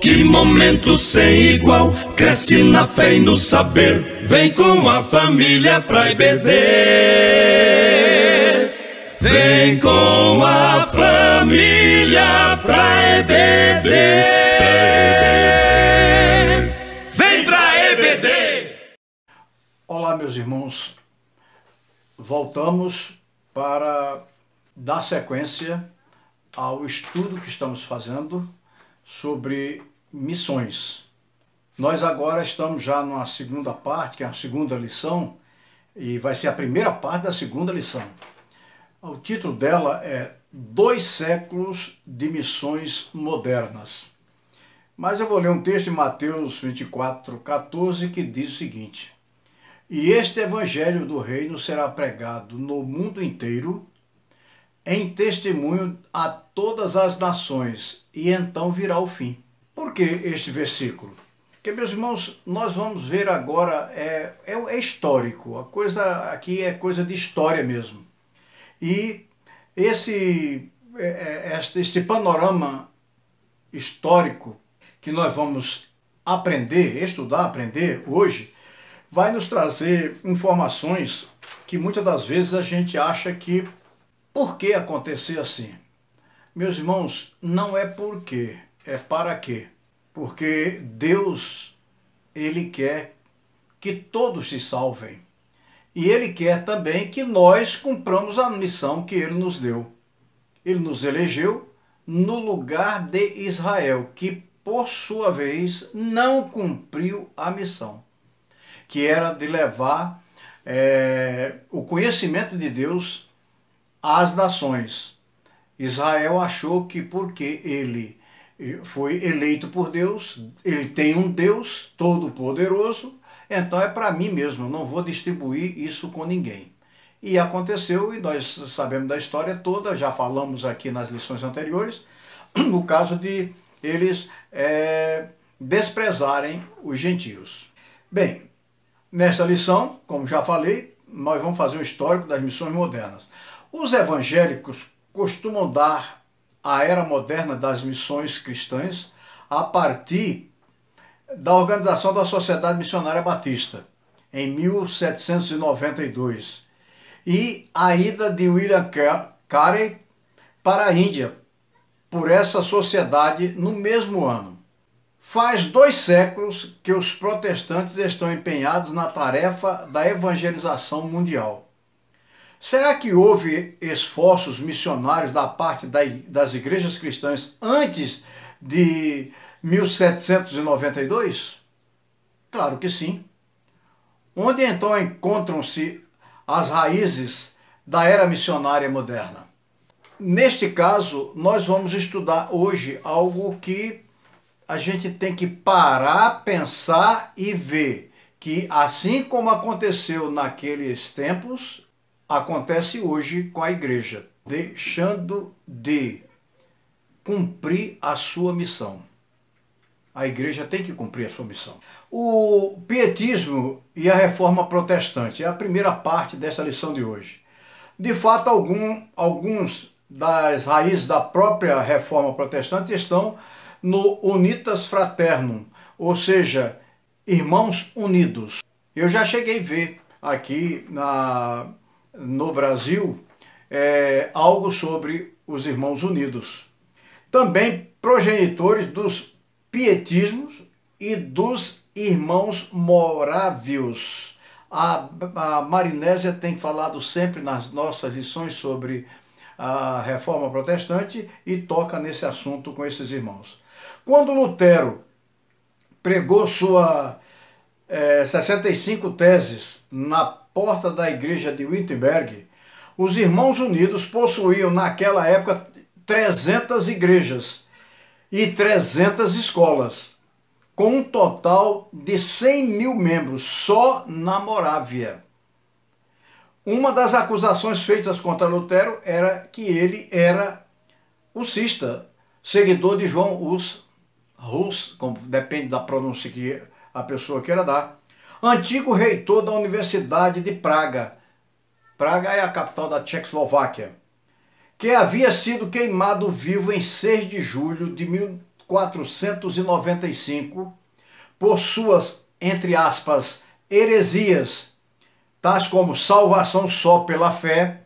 Que momento sem igual, cresce na fé e no saber. Vem com a família pra IBD. Vem com a família pra EBD. Vem pra EBD. Olá, meus irmãos. Voltamos para dar sequência ao estudo que estamos fazendo sobre missões. Nós agora estamos já numa segunda parte, que é a segunda lição, e vai ser a primeira parte da segunda lição. O título dela é 2 séculos de missões modernas. Mas eu vou ler um texto de Mateus 24:14 que diz o seguinte: E este evangelho do reino será pregado no mundo inteiro, em testemunho a todas as nações, e então virá o fim. Por que este versículo? Porque, meus irmãos, nós vamos ver agora, é histórico, a coisa aqui é coisa de história mesmo. E este panorama histórico que nós vamos aprender hoje, vai nos trazer informações que muitas das vezes a gente acha que por que acontecer assim? Meus irmãos, não é por quê, é para quê. Porque Deus, Ele quer que todos se salvem. E Ele quer também que nós cumpramos a missão que Ele nos deu. Ele nos elegeu no lugar de Israel, que por sua vez não cumpriu a missão, que era de levar o conhecimento de Deus às nações. Israel achou que porque ele foi eleito por Deus, ele tem um Deus todo-poderoso, então é para mim mesmo, eu não vou distribuir isso com ninguém. E aconteceu, e nós sabemos da história toda, já falamos aqui nas lições anteriores, no caso de eles desprezarem os gentios. Bem, nesta lição, como já falei, nós vamos fazer um histórico das missões modernas. Os evangélicos costumam dar a era moderna das missões cristãs a partir da organização da Sociedade Missionária Batista, em 1792, e a ida de William Carey para a Índia, por essa sociedade no mesmo ano. Faz 2 séculos que os protestantes estão empenhados na tarefa da evangelização mundial. Será que houve esforços missionários da parte das igrejas cristãs antes de 1792? Claro que sim. Onde então encontram-se as raízes da era missionária moderna? Neste caso, nós vamos estudar hoje algo que a gente tem que parar, pensar e ver que, assim como aconteceu naqueles tempos, acontece hoje com a igreja, deixando de cumprir a sua missão. A igreja tem que cumprir a sua missão. O pietismo e a reforma protestante é a primeira parte dessa lição de hoje. De fato, alguns das raízes da própria reforma protestante estão no Unitas Fraternum, ou seja, irmãos unidos. Eu já cheguei a ver aqui no Brasil algo sobre os irmãos unidos. Também progenitores dos pietismos e dos irmãos morávios. A Marinésia tem falado sempre nas nossas lições sobre a reforma protestante e toca nesse assunto com esses irmãos. Quando Lutero pregou suas 65 teses na porta da igreja de Wittenberg, os Irmãos Unidos possuíam naquela época 300 igrejas e 300 escolas, com um total de 100 mil membros só na Morávia. Uma das acusações feitas contra Lutero era que ele era hussista, seguidor de João Hus, como depende da pronúncia que a pessoa queira dar, antigo reitor da Universidade de Praga. Praga é a capital da Tchecoslováquia, que havia sido queimado vivo em 6 de julho de 1495, por suas, entre aspas, heresias, tais como salvação só pela fé.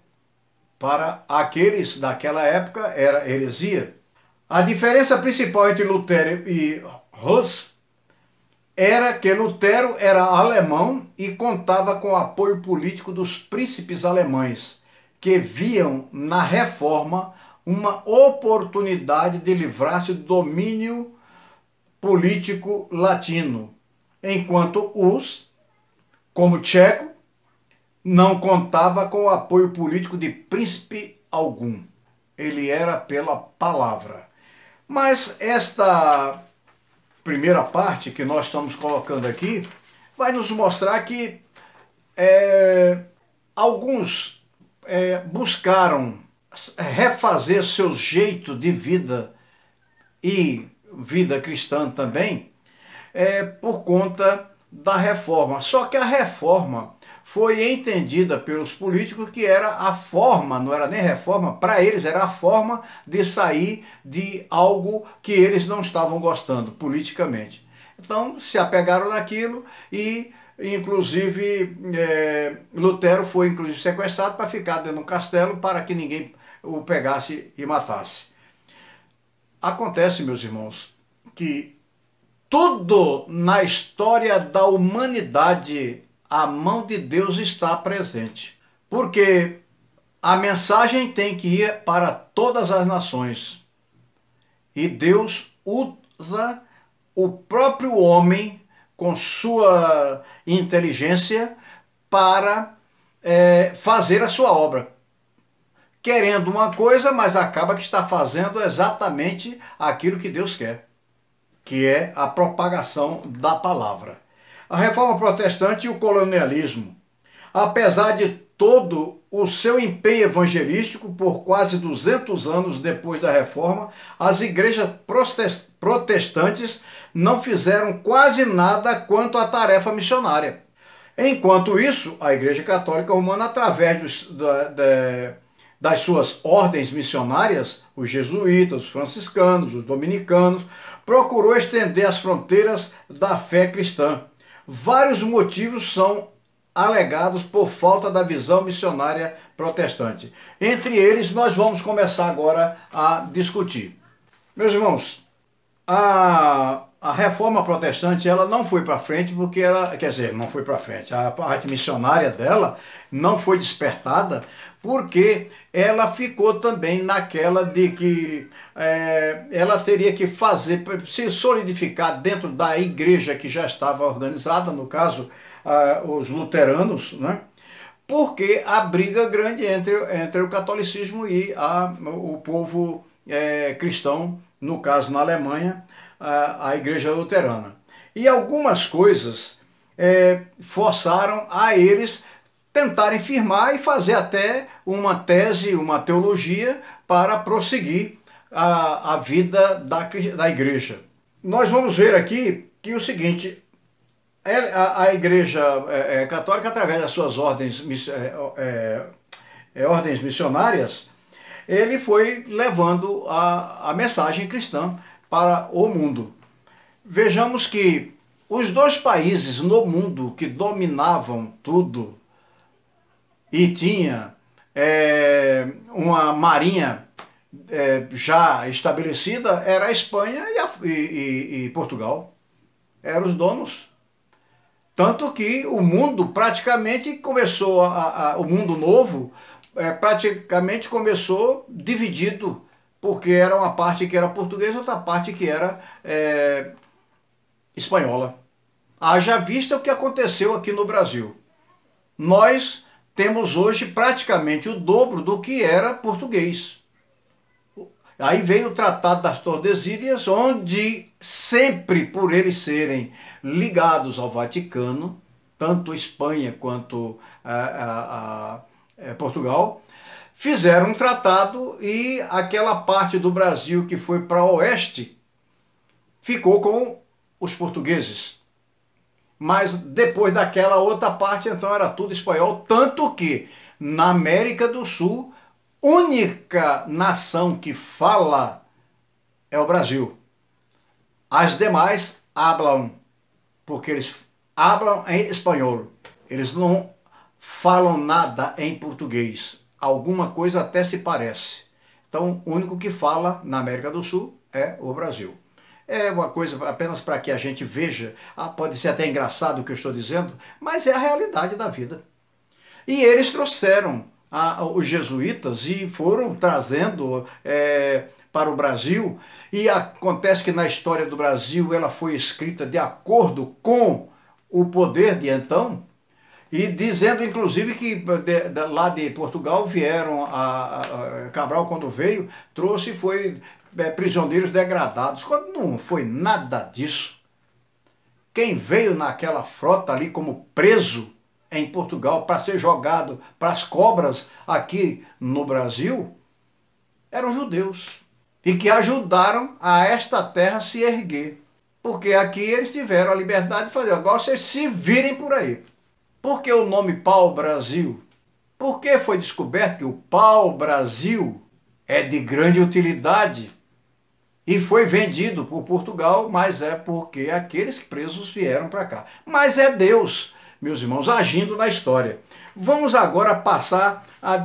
Para aqueles daquela época era heresia. A diferença principal entre Lutero e Hus era que Lutero era alemão e contava com o apoio político dos príncipes alemães, que viam na reforma uma oportunidade de livrar-se do domínio político latino, enquanto Hus, como tcheco, não contava com o apoio político de príncipe algum. Ele era pela palavra. Mas esta primeira parte que nós estamos colocando aqui vai nos mostrar que alguns buscaram refazer seu jeito de vida e vida cristã também por conta da reforma. Só que a reforma foi entendida pelos políticos que era a forma, não era nem reforma, para eles era a forma de sair de algo que eles não estavam gostando politicamente. Então se apegaram naquilo e inclusive Lutero foi inclusive sequestrado para ficar dentro de um castelo para que ninguém o pegasse e matasse. Acontece, meus irmãos, que tudo na história da humanidade a mão de Deus está presente, porque a mensagem tem que ir para todas as nações e Deus usa o próprio homem com sua inteligência para fazer a sua obra, querendo uma coisa, mas acaba que está fazendo exatamente aquilo que Deus quer, que é a propagação da palavra. A reforma protestante e o colonialismo. Apesar de todo o seu empenho evangelístico por quase 200 anos depois da reforma, as igrejas protestantes não fizeram quase nada quanto à tarefa missionária. Enquanto isso, a Igreja Católica Romana, através das suas ordens missionárias, os jesuítas, os franciscanos, os dominicanos, procurou estender as fronteiras da fé cristã. Vários motivos são alegados por falta da visão missionária protestante. Entre eles, nós vamos começar agora a discutir. Meus irmãos, a reforma protestante ela não foi para frente porque ela, quer dizer, não foi para frente. A parte missionária dela não foi despertada porque ela ficou também naquela de que ela teria que fazer, se solidificar dentro da igreja que já estava organizada, no caso, os luteranos, né? Porque a briga grande entre o catolicismo e o povo cristão, no caso na Alemanha, a igreja luterana. E algumas coisas forçaram a eles tentarem firmar e fazer até uma tese, uma teologia para prosseguir a vida da igreja. Nós vamos ver aqui que o seguinte, a igreja católica, através das suas ordens missionárias, ele foi levando a mensagem cristã para o mundo. Vejamos que os dois países no mundo que dominavam tudo e tinha uma marinha já estabelecida era a Espanha e Portugal. Eram os donos. Tanto que o mundo praticamente começou, o mundo novo praticamente começou dividido, porque era uma parte que era portuguesa, outra parte que era espanhola. Haja vista o que aconteceu aqui no Brasil. Nós temos hoje praticamente o dobro do que era português. Aí veio o Tratado das Tordesilhas, onde sempre por eles serem ligados ao Vaticano, tanto Espanha quanto Portugal, fizeram um tratado e aquela parte do Brasil que foi para o oeste ficou com os portugueses. Mas depois daquela outra parte, então era tudo espanhol, tanto que na América do Sul, única nação que fala é o Brasil. As demais hablam, porque eles hablam em espanhol. Eles não falam nada em português. Alguma coisa até se parece. Então, o único que fala na América do Sul é o Brasil. É uma coisa apenas para que a gente veja, pode ser até engraçado o que eu estou dizendo, mas é a realidade da vida. E eles trouxeram os jesuítas e foram trazendo para o Brasil, e acontece que na história do Brasil ela foi escrita de acordo com o poder de então, e dizendo inclusive que lá de Portugal vieram, Cabral quando veio, trouxe e foi prisioneiros degradados, quando não foi nada disso. Quem veio naquela frota ali como preso em Portugal para ser jogado para as cobras aqui no Brasil, eram judeus, e que ajudaram a esta terra se erguer, porque aqui eles tiveram a liberdade de fazer, agora vocês se virem por aí. Por que o nome pau-brasil? Porque foi descoberto que o pau-brasil é de grande utilidade e foi vendido por Portugal, mas é porque aqueles presos vieram para cá. Mas é Deus, meus irmãos, agindo na história. Vamos agora passar a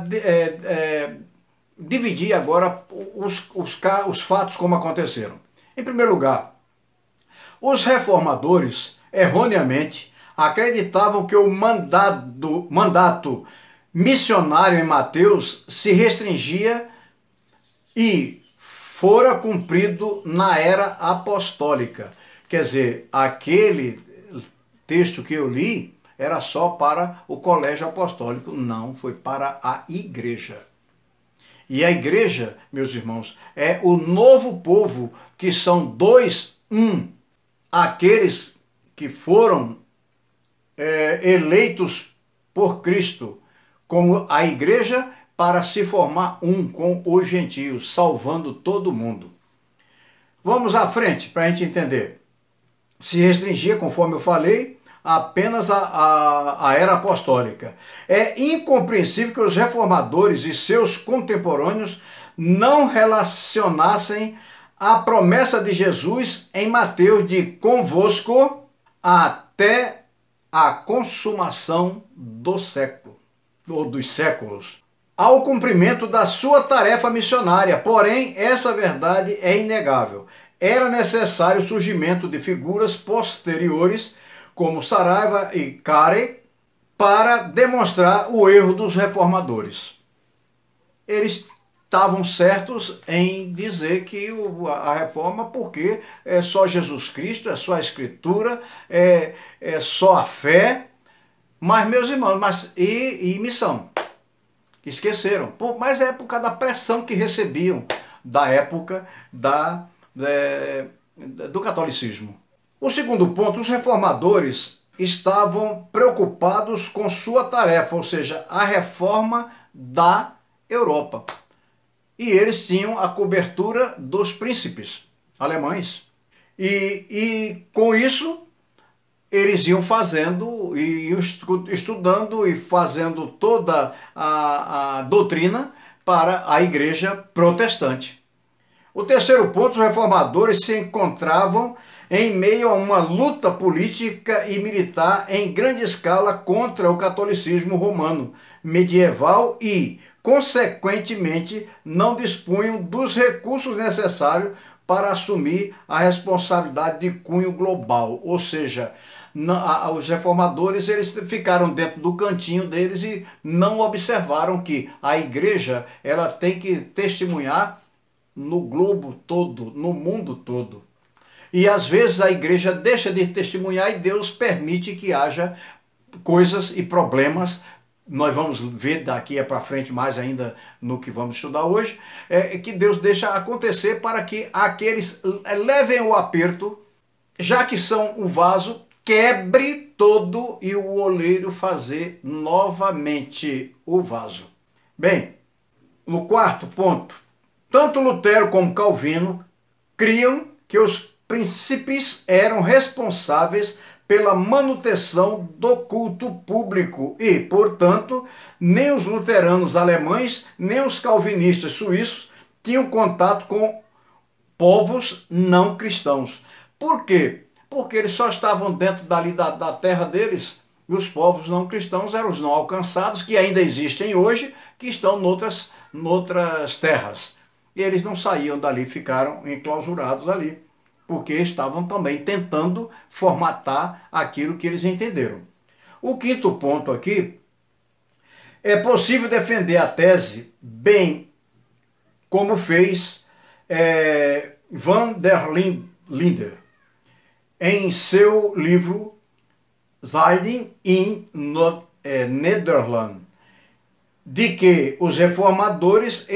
dividir agora os fatos como aconteceram. Em primeiro lugar, os reformadores, erroneamente, acreditavam que o mandato missionário em Mateus se restringia e fora cumprido na era apostólica. Quer dizer, aquele texto que eu li era só para o colégio apostólico, não, foi para a igreja. E a igreja, meus irmãos, é o novo povo, que são aqueles que foram eleitos por Cristo como a igreja para se formar com os gentios, salvando todo mundo. Vamos à frente para a gente entender. Se restringia, conforme eu falei, apenas a era apostólica. É incompreensível que os reformadores e seus contemporâneos não relacionassem a promessa de Jesus em Mateus de convosco até a consumação do século, ou dos séculos, ao cumprimento da sua tarefa missionária. Porém, essa verdade é inegável. Era necessário o surgimento de figuras posteriores, como Saraiva e Carey, para demonstrar o erro dos reformadores. Eles estavam certos em dizer que a reforma, porque é só Jesus Cristo, é só a Escritura, é só a fé, mas, meus irmãos, e missão. Esqueceram, mas é por causa da pressão que recebiam da época do catolicismo. O segundo ponto, os reformadores estavam preocupados com sua tarefa, ou seja, a reforma da Europa. E eles tinham a cobertura dos príncipes alemães. E com isso, eles iam fazendo, iam estudando e fazendo toda a doutrina para a igreja protestante. O terceiro ponto, os reformadores se encontravam em meio a uma luta política e militar em grande escala contra o catolicismo romano medieval e, consequentemente, não dispunham dos recursos necessários para assumir a responsabilidade de cunho global. Ou seja, os reformadores eles ficaram dentro do cantinho deles e não observaram que a igreja ela tem que testemunhar no globo todo, no mundo todo. E às vezes a igreja deixa de testemunhar e Deus permite que haja coisas e problemas. Nós vamos ver daqui para frente mais ainda no que vamos estudar hoje, que Deus deixa acontecer para que aqueles levem o aperto, já que são o vaso, quebre todo e o oleiro fazer novamente o vaso. Bem, no quarto ponto, tanto Lutero como Calvino criam que os príncipes eram responsáveis pela manutenção do culto público e, portanto, nem os luteranos alemães, nem os calvinistas suíços tinham contato com povos não cristãos. Por quê? Porque eles só estavam dentro dali da terra deles, e os povos não cristãos eram os não alcançados, que ainda existem hoje, que estão noutras terras. E eles não saíam dali, ficaram enclausurados ali, porque estavam também tentando formatar aquilo que eles entenderam. O quinto ponto aqui: é possível defender a tese bem como fez Van der Linde em seu livro Zijden in Nederland, de que os reformadores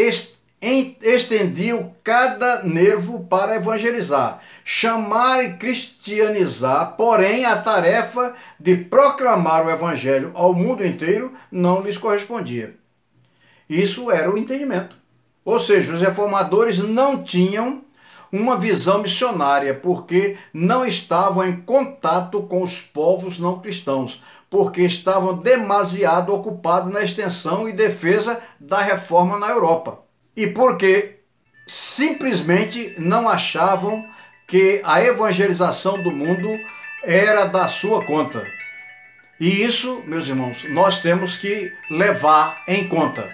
estendiam cada nervo para evangelizar, chamar e cristianizar, porém a tarefa de proclamar o evangelho ao mundo inteiro não lhes correspondia. Isso era o entendimento. Ou seja, os reformadores não tinham uma visão missionária, porque não estavam em contato com os povos não cristãos, porque estavam demasiado ocupados na extensão e defesa da reforma na Europa. E porque simplesmente não achavam que a evangelização do mundo era da sua conta. E isso, meus irmãos, nós temos que levar em conta,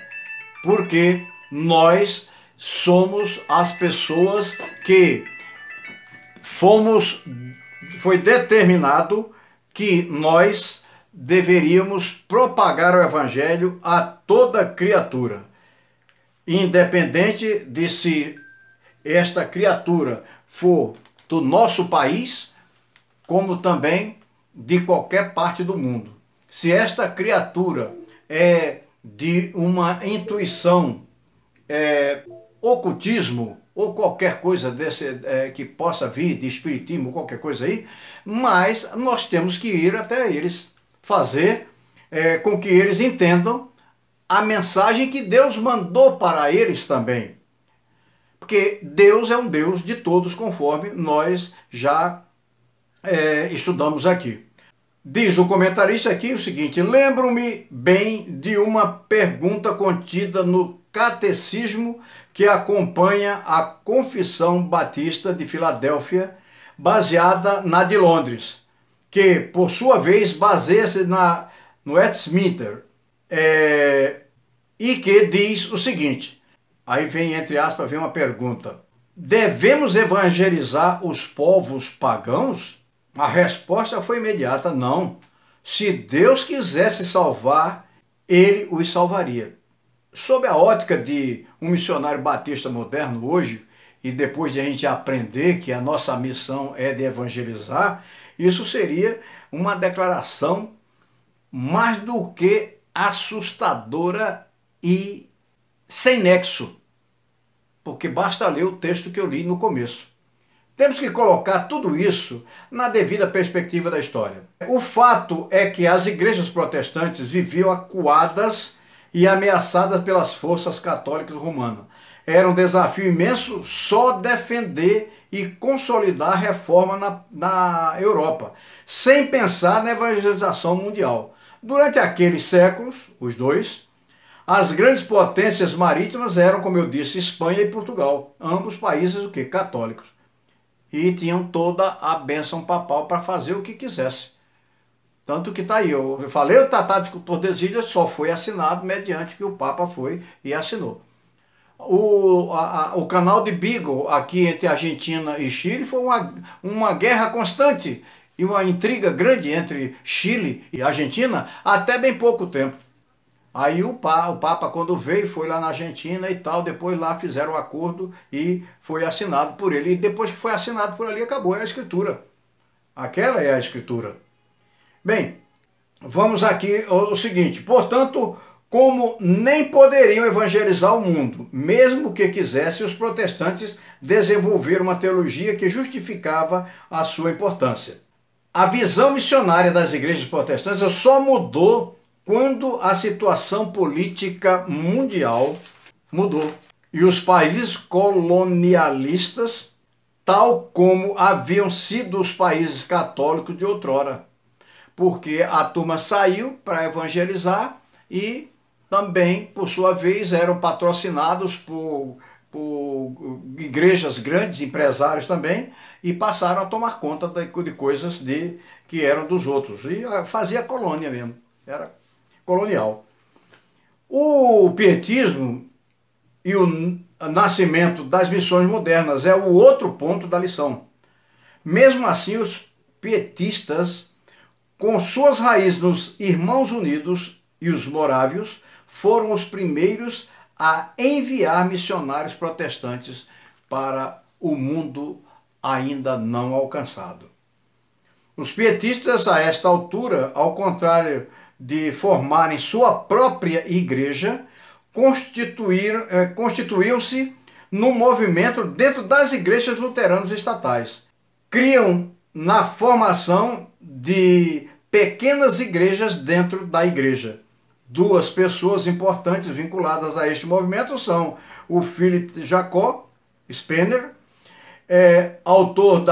porque nós somos as pessoas que foi determinado que nós deveríamos propagar o evangelho a toda criatura, independente de se esta criatura for do nosso país, como também de qualquer parte do mundo. Se esta criatura é de uma intuição, ocultismo ou qualquer coisa desse que possa vir de espiritismo, qualquer coisa aí, mas nós temos que ir até eles, fazer com que eles entendam a mensagem que Deus mandou para eles também. Porque Deus é um Deus de todos, conforme nós já estudamos aqui. Diz o comentarista aqui o seguinte: lembro-me bem de uma pergunta contida no catecismo que acompanha a Confissão Batista de Filadélfia, baseada na de Londres, que, por sua vez, baseia-se no Westminster, e que diz o seguinte, aí vem, entre aspas, vem uma pergunta: devemos evangelizar os povos pagãos? A resposta foi imediata: não. Se Deus quisesse salvar, ele os salvaria. Sob a ótica de um missionário batista moderno hoje, e depois de a gente aprender que a nossa missão é de evangelizar, isso seria uma declaração mais do que assustadora e sem nexo, porque basta ler o texto que eu li no começo. Temos que colocar tudo isso na devida perspectiva da história. O fato é que as igrejas protestantes viviam acuadas e ameaçadas pelas forças católicas romanas. Era um desafio imenso só defender e consolidar a reforma na Europa, sem pensar na evangelização mundial. Durante aqueles séculos, os dois, as grandes potências marítimas eram, como eu disse, Espanha e Portugal, ambos países católicos. E tinham toda a bênção papal para fazer o que quisesse. Tanto que está aí, eu falei, o Tratado de Tordesilhas só foi assinado mediante que o Papa foi e assinou. O canal de Beagle aqui entre Argentina e Chile foi uma guerra constante e uma intriga grande entre Chile e Argentina até bem pouco tempo. Aí o Papa, quando veio, foi lá na Argentina e tal, depois lá fizeram um acordo e foi assinado por ele. E depois que foi assinado por ali, acabou, é a Escritura. Aquela é a Escritura. Bem, vamos aqui o seguinte: portanto, como nem poderiam evangelizar o mundo, mesmo que quisessem, os protestantes desenvolveram uma teologia que justificava a sua importância. A visão missionária das igrejas protestantes só mudou quando a situação política mundial mudou e os países colonialistas, tal como haviam sido os países católicos de outrora, porque a turma saiu para evangelizar e também, por sua vez, eram patrocinados por por igrejas grandes, empresários também, e passaram a tomar conta de coisas que eram dos outros. E fazia colônia mesmo, era colonial. O pietismo e o nascimento das missões modernas é o outro ponto da lição. Mesmo assim, os pietistas, com suas raízes nos Irmãos Unidos e os morávios, foram os primeiros a enviar missionários protestantes para o mundo ainda não alcançado. Os pietistas, a esta altura, ao contrário de formarem sua própria igreja, constituíam-se num movimento dentro das igrejas luteranas estatais. Criam na formação de pequenas igrejas dentro da igreja. Duas pessoas importantes vinculadas a este movimento são o Philip Jacob Spener, autor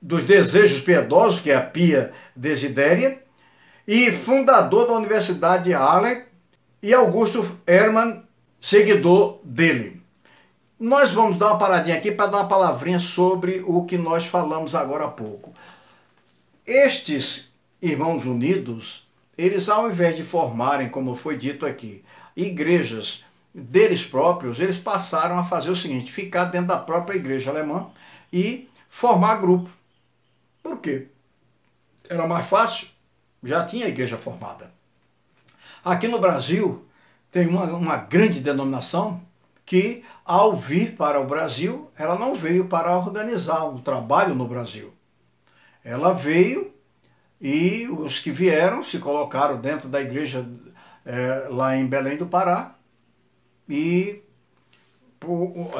dos Desejos Piedosos, que é a Pia Desidéria, e fundador da Universidade de Halle, e Augusto Hermann, seguidor dele. Nós vamos dar uma paradinha aqui para dar uma palavrinha sobre o que nós falamos agora há pouco. Estes Irmãos Unidos, eles, ao invés de formarem, como foi dito aqui, igrejas deles próprios, eles passaram a fazer o seguinte: ficar dentro da própria igreja alemã e formar grupo. Por quê? Era mais fácil, já tinha a igreja formada. Aqui no Brasil tem uma grande denominação que, ao vir para o Brasil, ela não veio para organizar o trabalho no Brasil. Ela veio e os que vieram se colocaram dentro da igreja lá em Belém do Pará e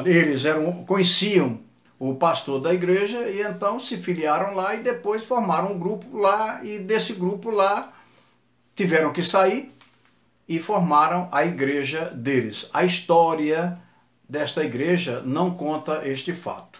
eles conheciam o pastor da igreja e então se filiaram lá e depois formaram um grupo lá, e desse grupo lá tiveram que sair e formaram a igreja deles. A história desta igreja não conta este fato.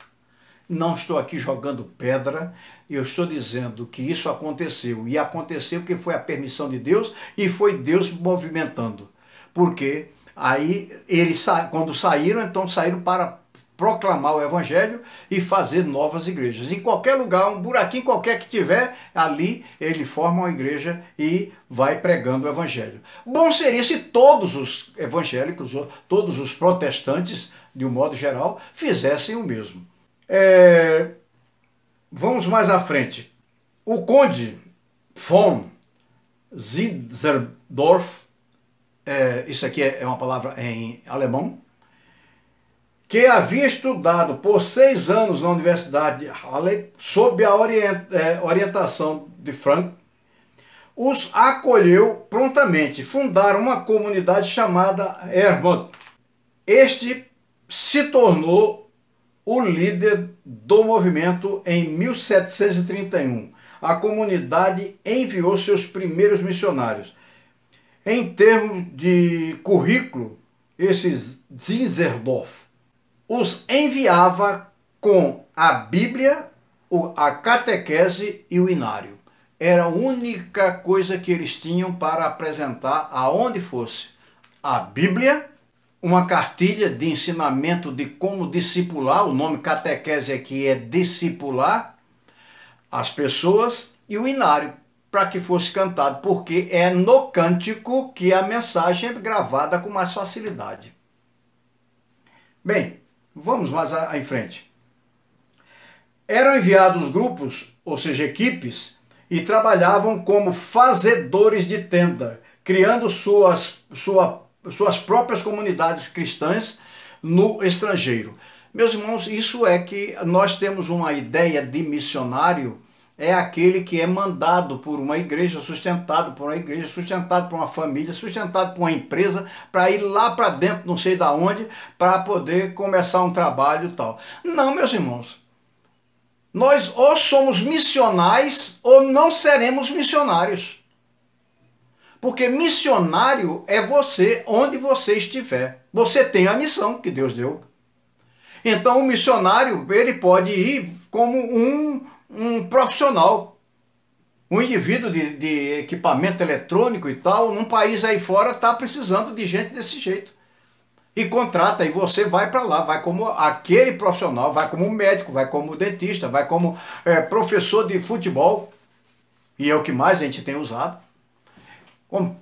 Não estou aqui jogando pedra, eu estou dizendo que isso aconteceu, e aconteceu porque foi a permissão de Deus e foi Deus movimentando. Porque aí eles, quando saíram, então saíram para proclamar o evangelho e fazer novas igrejas. Em qualquer lugar, um buraquinho qualquer que tiver, ali ele forma uma igreja e vai pregando o evangelho. Bom seria se todos os evangélicos, todos os protestantes, de um modo geral, fizessem o mesmo. Vamos mais à frente. O conde von Zinzendorf, isso aqui é uma palavra em alemão, que havia estudado por 6 anos na Universidade de Halle, sob a orientação de Frank, os acolheu prontamente. Fundaram uma comunidade chamada Hermod. Este se tornou o líder do movimento em 1731. A comunidade enviou seus primeiros missionários. Em termos de currículo, esses Zinzendorf os enviava com a Bíblia, a catequese e o inário. Era a única coisa que eles tinham para apresentar aonde fosse. A Bíblia, uma cartilha de ensinamento de como discipular, o nome catequese aqui é discipular as pessoas, e o inário, para que fosse cantado, porque é no cântico que a mensagem é gravada com mais facilidade. Bem, vamos mais em frente. Eram enviados grupos, ou seja, equipes, e trabalhavam como fazedores de tenda, criando suas próprias comunidades cristãs no estrangeiro. Meus irmãos, isso é que nós temos uma ideia de missionário, é aquele que é mandado por uma igreja, sustentado por uma igreja, sustentado por uma família, sustentado por uma empresa, para ir lá para dentro, não sei de onde, para poder começar um trabalho e tal. Não, meus irmãos. Nós ou somos missionais ou não seremos missionários. Porque missionário é você onde você estiver. Você tem a missão que Deus deu. Então o missionário, ele pode ir como um profissional, um indivíduo de equipamento eletrônico e tal, num país aí fora está precisando de gente desse jeito. e contrata, e você vai para lá, vai como aquele profissional, vai como médico, vai como dentista, vai como professor de futebol, e é o que mais a gente tem usado, como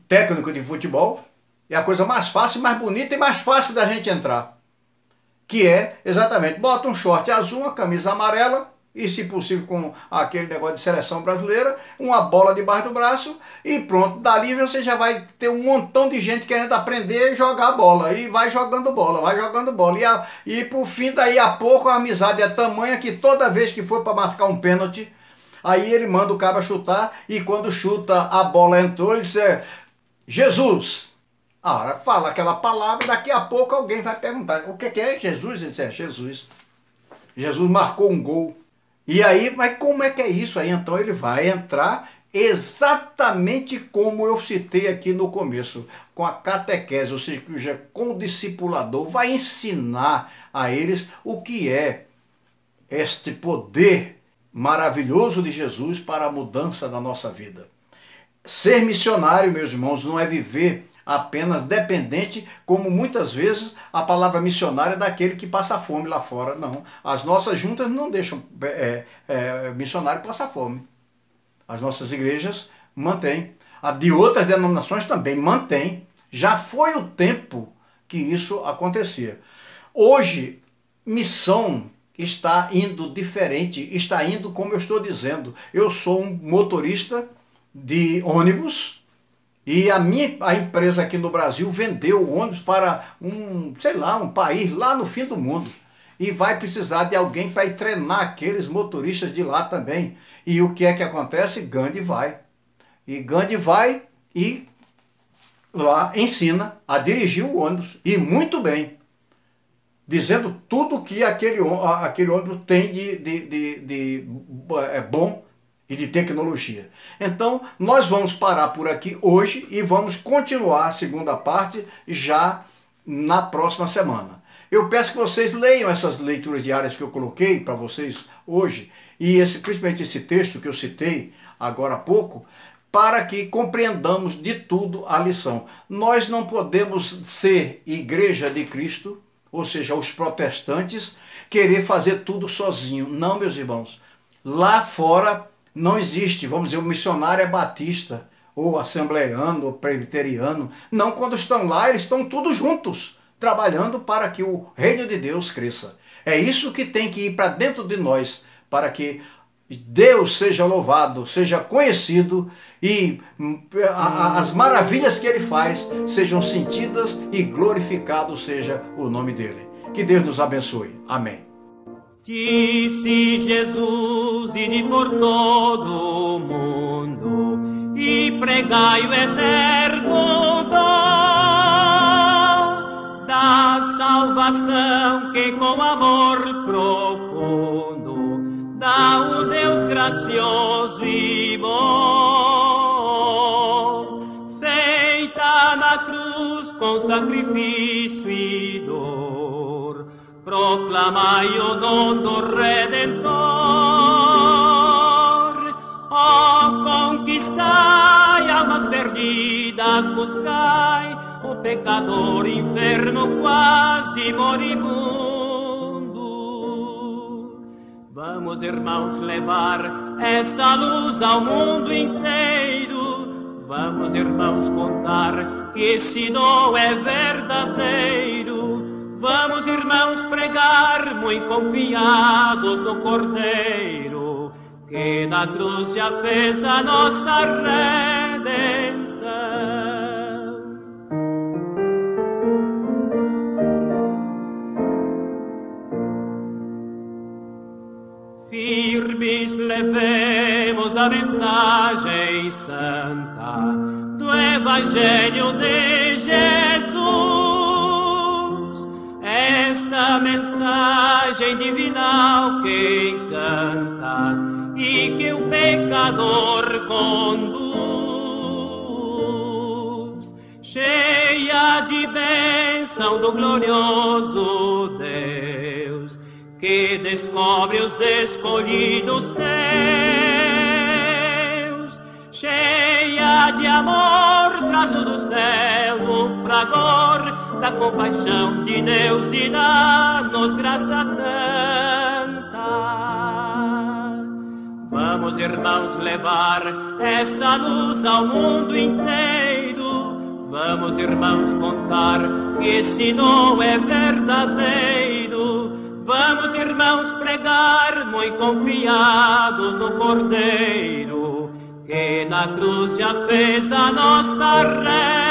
técnico de futebol, é a coisa mais fácil, mais bonita e mais fácil da gente entrar, que é exatamente, bota um short azul, uma camisa amarela, e se possível com aquele negócio de seleção brasileira, uma bola debaixo do braço e pronto, dali você já vai ter um montão de gente querendo aprender a jogar bola, e vai jogando bola, e por fim daí a pouco a amizade é tamanha que toda vez que for para marcar um pênalti, aí ele manda o cara chutar, e quando chuta a bola entrou, ele diz, Jesus! Fala aquela palavra, daqui a pouco alguém vai perguntar, o que é Jesus? Ele diz, Jesus. Jesus marcou um gol. E aí, mas como é que é isso aí? Então ele vai entrar exatamente como eu citei aqui no começo, com a catequese, ou seja, com o discipulador, vai ensinar a eles o que é este poder maravilhoso de Jesus para a mudança da nossa vida. Ser missionário, meus irmãos, não é viver apenas dependente, como muitas vezes a palavra missionária é daquele que passa fome lá fora. Não, as nossas juntas não deixam missionário passar fome. As nossas igrejas mantêm. A de outras denominações também mantém. Já foi o tempo que isso acontecia. Hoje, missão está indo diferente, está indo como eu estou dizendo. Eu sou um motorista de ônibus, e a empresa aqui no Brasil vendeu o ônibus para um país lá no fim do mundo. E vai precisar de alguém para ir treinar aqueles motoristas de lá também. E o que é que acontece? Gandhi vai. E Gandhi vai e lá ensina a dirigir o ônibus. E muito bem. Dizendo tudo que aquele ônibus tem de bom e de tecnologia. Então, nós vamos parar por aqui hoje e vamos continuar a segunda parte já na próxima semana. Eu peço que vocês leiam essas leituras diárias que eu coloquei para vocês hoje, e principalmente esse texto que eu citei agora há pouco, para que compreendamos de tudo a lição. Nós não podemos ser Igreja de Cristo, ou seja, os protestantes, querer fazer tudo sozinho. Não, meus irmãos. Lá fora não existe, vamos dizer, o missionário é batista, ou assembleiano, ou presbiteriano. Não, quando estão lá, eles estão todos juntos, trabalhando para que o reino de Deus cresça. É isso que tem que ir para dentro de nós, para que Deus seja louvado, seja conhecido, e as maravilhas que Ele faz sejam sentidas e glorificado seja o nome dEle. Que Deus nos abençoe. Amém. Disse Jesus, ide por todo o mundo e pregai o eterno dom da salvação que com amor profundo dá o Deus gracioso e bom, feita na cruz com sacrifício e dor. Proclamai o dom do Redentor, conquistai almas perdidas, buscai o pecador enfermo quase moribundo. Vamos, irmãos, levar essa luz ao mundo inteiro. Vamos, irmãos, contar que esse dom é verdadeiro. Vamos, irmãos, pregar muito confiados no Cordeiro, que na cruz já fez a nossa redenção. Firmes levemos a mensagem santa do Evangelho de Jesus. Esta mensagem divinal que encanta e que o pecador conduz, cheia de bênção do glorioso Deus, que descobre os escolhidos seus, cheia Estrela de amor, traz-nos dos céus o fragor da compaixão de Deus e dá-nos graça tanta. Vamos, irmãos, levar essa luz ao mundo inteiro. Vamos, irmãos, contar que esse dom é verdadeiro. Vamos, irmãos, pregar muito confiados no Cordeiro, que na cruz já fez a nossa ré.